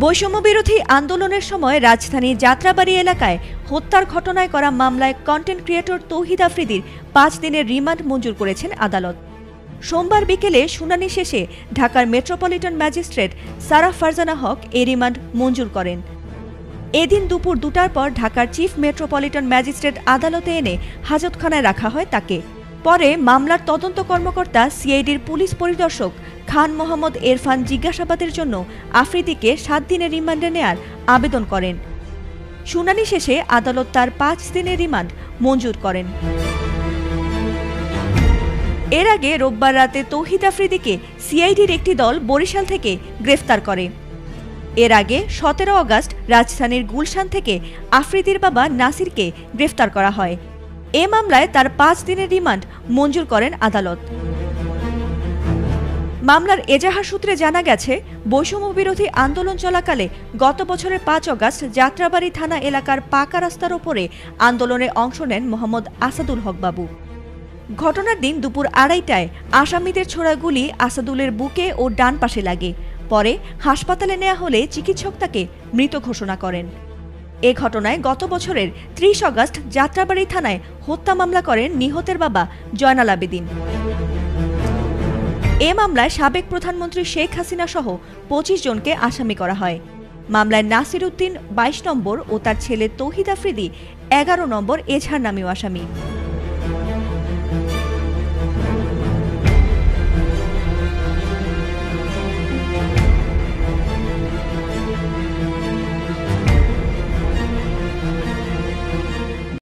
বৈষম্যবিরোধী আন্দোলনের সময় রাজধানীর যাত্রাবাড়ী এলাকায় হত্যার ঘটনায় করা মামলায় কন্টেন্ট ক্রিয়েটর তৌহিদ আফ্রিদির ৫ দিনের রিমান্ড মঞ্জুর করেছেন আদালত। সোমবার বিকেলে শুনানি শেষে ঢাকার মেট্রোপলিটন ম্যাজিস্ট্রেট সারাহ ফারজানা হক এই রিমান্ড মঞ্জুর করেন। এদিন দুপুর ২টার পর ঢাকার চিফ মেট্রোপলিটন ম্যাজিস্ট্রেট আদালতে এনে হাজতখানায় রাখা হয় তাকে। পরে মামলার তদন্ত কর্মকর্তা সিআইডির পুলিশ পরিদর্শক খান মোহাম্মদ এরফান জিজ্ঞাসাবাদের জন্য আফ্রিদিকে ৭ দিনের রিমান্ডে নেয়ার আবেদন করেন। শুনানি শেষে আদালত তার ৫ দিনের রিমান্ড মঞ্জুর করেন। এর আগে রোববার রাতে তৌহিদ আফ্রিদিকে সিআইডির একটি দল বরিশাল থেকে গ্রেফতার করে। এর আগে ১৭ আগস্ট রাজধানীর গুলশান থেকে আফ্রিদির বাবা নাসিরকে গ্রেফতার করা হয়। এ মামলায় তার ৫ দিনের রিমান্ড মঞ্জুর করেন আদালত। মামলার এজাহার সূত্রে জানা গেছে, বৈষম্যবিরোধী আন্দোলন চলাকালে গত বছরের ৫ আগস্ট যাত্রাবাড়ী থানা এলাকার পাকা রাস্তার ওপরে আন্দোলনে অংশ নেন মোহাম্মদ আসাদুল হক বাবু। ঘটনার দিন দুপুর ২:৩০টায় আসামিদের ছোড়া গুলি আসাদুলের বুকে ও ডান পাশে লাগে। পরে হাসপাতালে নেওয়া হলে চিকিৎসক তাকে মৃত ঘোষণা করেন। এ ঘটনায় গত বছরের ৩০ আগস্ট যাত্রাবাড়ী থানায় হত্যা মামলা করেন নিহতের বাবা জয়নাল আবেদিন। এ মামলায় সাবেক প্রধানমন্ত্রী শেখ হাসিনা সহ ২৫ জনকে আসামি করা হয়। মামলায় নাসির উদ্দিন ২২ নম্বর ও তার ছেলে তৌহিদ আফ্রিদি ১১ নম্বর এজাহার নামীয় আসামি।